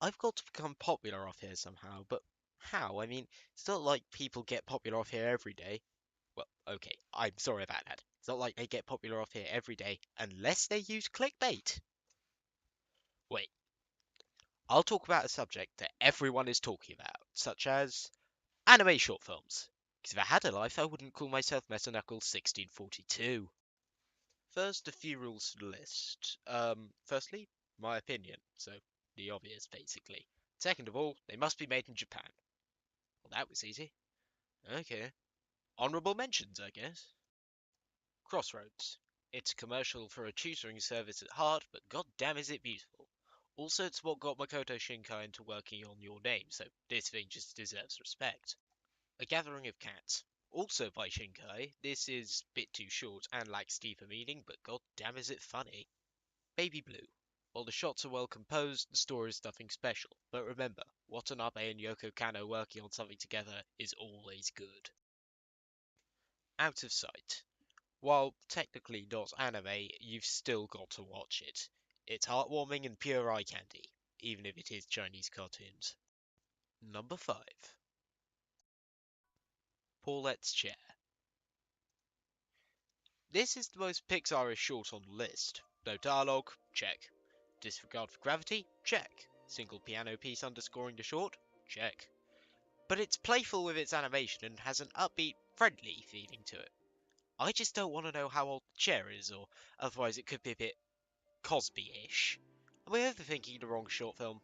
I've got to become popular off here somehow, but how? I mean, it's not like people get popular off here every day. Well, okay, I'm sorry about that. It's not like they get popular off here every day unless they use clickbait. Wait, I'll talk about a subject that everyone is talking about, such as anime short films. Because if I had a life, I wouldn't call myself Meta Knuckles 1642. First, a few rules to the list. Firstly, my opinion, so the obvious, basically. Second of all, they must be made in Japan. Well, that was easy. Okay. Honorable mentions, I guess. Crossroads. It's a commercial for a tutoring service at heart, but goddamn is it beautiful. Also, it's what got Makoto Shinkai into working on Your Name, so this thing just deserves respect. A Gathering of Cats. Also by Shinkai, this is a bit too short and lacks deeper meaning, but goddamn is it funny. Baby Blue. While the shots are well composed, the story is nothing special. But remember, Watanabe and Yoko Kanno working on something together is always good. Out of Sight. While technically not anime, you've still got to watch it. It's heartwarming and pure eye candy, even if it is Chinese cartoons. Number 5. Paulette's Chair. This is the most Pixar-ish short on the list. No dialogue? Check. Disregard for gravity? Check. Single piano piece underscoring the short? Check. But it's playful with its animation and has an upbeat, friendly feeling to it. I just don't want to know how old the chair is, or otherwise it could be a bit Cosby-ish. Am I overthinking the wrong short film?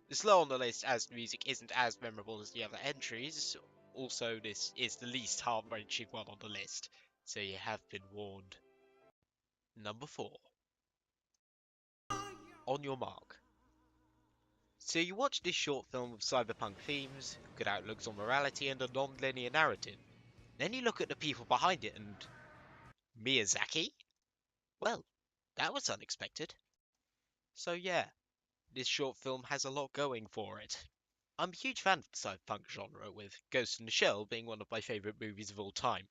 It's low on the list as the music isn't as memorable as the other entries. Also, this is the least heart-wrenching one on the list, so you have been warned. Number 4. On Your Mark. So you watch this short film with cyberpunk themes, good outlooks on morality, and a non-linear narrative. Then you look at the people behind it and... Miyazaki? Well, that was unexpected. So yeah, this short film has a lot going for it. I'm a huge fan of the cyberpunk genre, with Ghost in the Shell being one of my favourite movies of all time.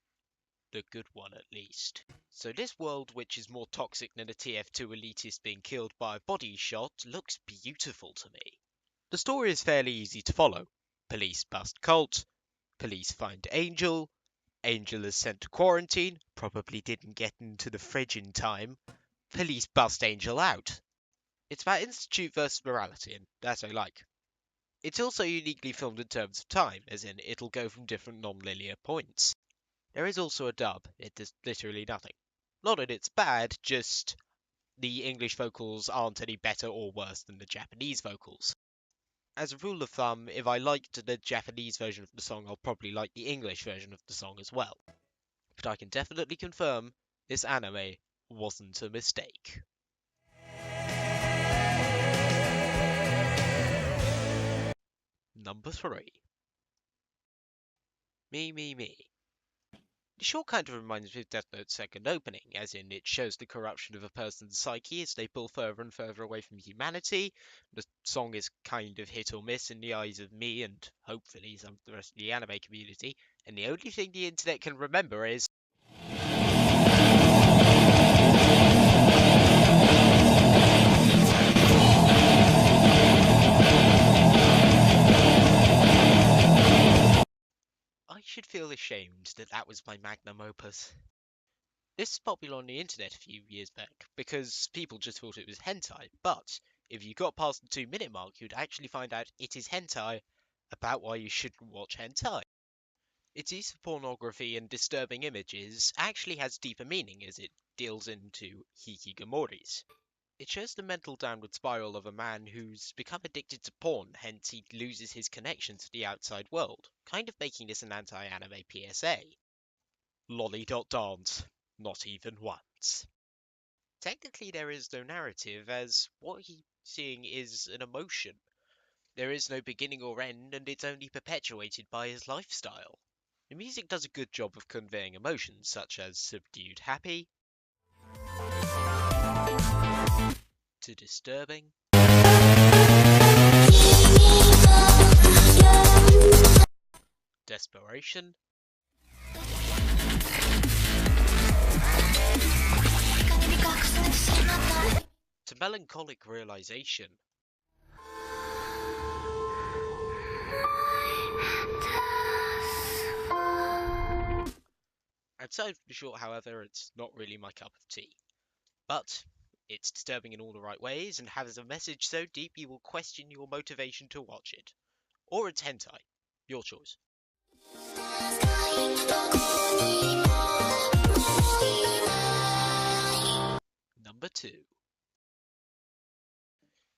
The good one, at least. So this world, which is more toxic than a TF2 elitist being killed by a body shot, looks beautiful to me. The story is fairly easy to follow. Police bust cult, police find Angel, Angel is sent to quarantine, probably didn't get into the fridge in time, police bust Angel out. It's about institute versus morality, and that I like. It's also uniquely filmed in terms of time, as in it'll go from different non-linear points. There is also a dub, it does literally nothing. Not that it's bad, just the English vocals aren't any better or worse than the Japanese vocals. As a rule of thumb, if I liked the Japanese version of the song, I'll probably like the English version of the song as well. But I can definitely confirm this anime wasn't a mistake. Number 3. Me. The short kind of reminds me of Death Note's second opening, as in it shows the corruption of a person's psyche as they pull further and further away from humanity. The song is kind of hit or miss in the eyes of me and hopefully some of the rest of the anime community, and the only thing the internet can remember is I should feel ashamed that that was my magnum opus. This was popular on the internet a few years back because people just thought it was hentai, but if you got past the 2-minute mark, you'd actually find out it is hentai about why you shouldn't watch hentai. Its use of pornography and disturbing images actually has deeper meaning as it deals into hikikomoris. It shows the mental downward spiral of a man who's become addicted to porn, hence he loses his connection to the outside world, kind of making this an anti-anime PSA. Lolly.dance. Not even once. Technically there is no narrative, as what he's seeing is an emotion. There is no beginning or end, and it's only perpetuated by his lifestyle. The music does a good job of conveying emotions, such as subdued happy, to disturbing, desperation, to melancholic realization. Outside of the short, however, it's not really my cup of tea. But it's disturbing in all the right ways and has a message so deep you will question your motivation to watch it. Or it's hentai. Your choice. Number 2.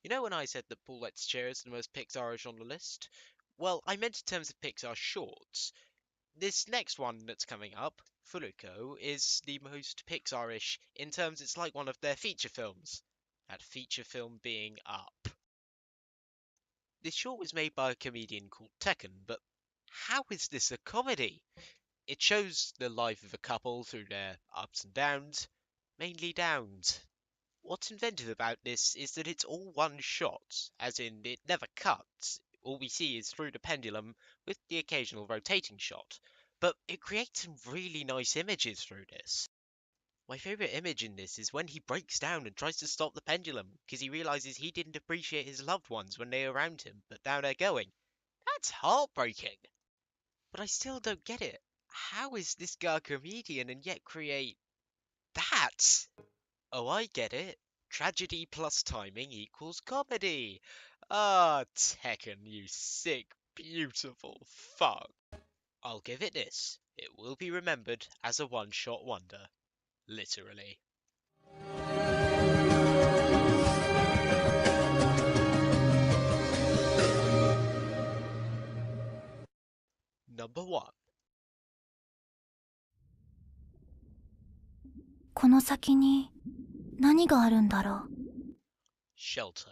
You know when I said that Paulette's Chair is the most Pixar-ish on the list? Well, I meant in terms of Pixar shorts. This next one that's coming up, Furuko, is the most Pixar-ish in terms it's like one of their feature films. That feature film being Up. This short was made by a comedian called Tekken, but how is this a comedy? It shows the life of a couple through their ups and downs, mainly downs. What's inventive about this is that it's all one shot, as in it never cuts. All we see is through the pendulum with the occasional rotating shot, but it creates some really nice images through this. My favourite image in this is when he breaks down and tries to stop the pendulum because he realises he didn't appreciate his loved ones when they were around him, but now they're going. That's heartbreaking! But I still don't get it. How is this guy a comedian and yet create that? Oh, I get it. Tragedy plus timing equals comedy. Ah, Tekken, you sick, beautiful fuck. I'll give it this. It will be remembered as a one-shot wonder. Literally. Number 1. この先に何があるんだろう Shelter.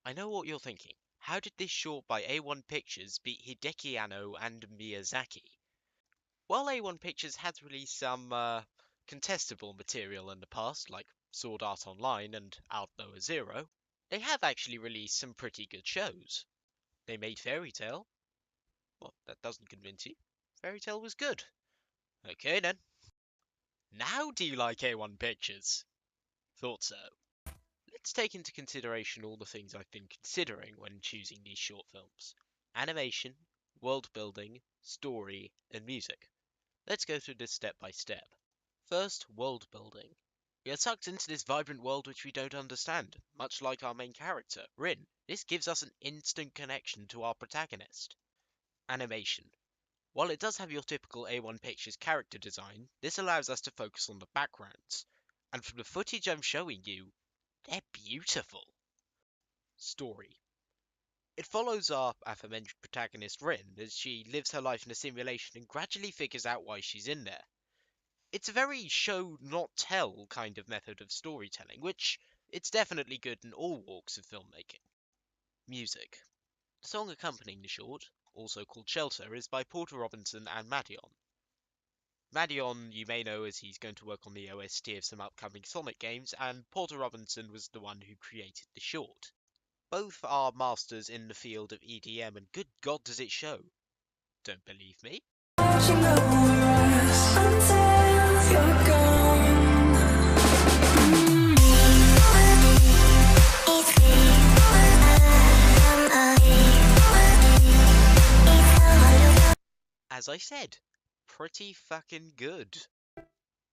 I know what you're thinking. How did this short by A1 Pictures beat Hideki Anno and Miyazaki? While A1 Pictures has released some contestable material in the past, like Sword Art Online and Outlaw Zero, they have actually released some pretty good shows. They made Fairy Tail. Well, that doesn't convince you. Fairy Tail was good. Okay then. Now do you like A1 Pictures? Thought so. Let's take into consideration all the things I've been considering when choosing these short films. Animation, world building, story, and music. Let's go through this step by step. First, world building. We are sucked into this vibrant world which we don't understand, much like our main character, Rin. This gives us an instant connection to our protagonist. Animation. While it does have your typical A1 Pictures character design, this allows us to focus on the backgrounds. And from the footage I'm showing you, they're beautiful. Story. It follows our aforementioned protagonist Rin as she lives her life in a simulation and gradually figures out why she's in there. It's a very show not tell kind of method of storytelling, which it's definitely good in all walks of filmmaking. Music. The song accompanying the short, also called Shelter, is by Porter Robinson and Madion. Madion you may know as he's going to work on the OST of some upcoming Sonic games, and Porter Robinson was the one who created the short. Both are masters in the field of EDM, and good God does it show. Don't believe me? As I said, pretty fucking good.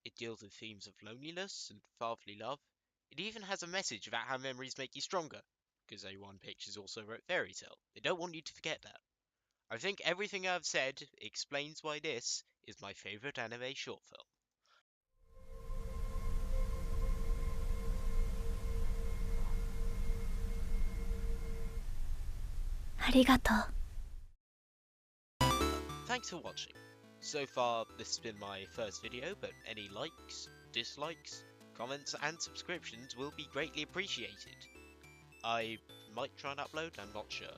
It deals with themes of loneliness and fatherly love. It even has a message about how memories make you stronger, because A1 Pictures also wrote Fairy Tail. They don't want you to forget that. I think everything I've said explains why this is my favourite anime short film. ありがとう Thanks for watching. So far, this has been my first video, but any likes, dislikes, comments and subscriptions will be greatly appreciated. I might try and upload, I'm not sure.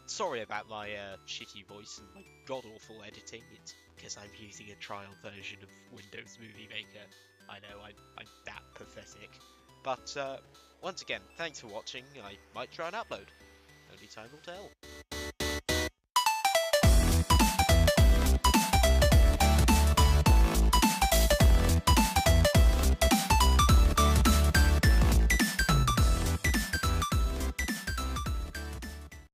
Sorry about my shitty voice and my god-awful editing, it's because I'm using a trial version of Windows Movie Maker. I know, I'm that pathetic. But once again, thanks for watching, I might try and upload. Only time will tell.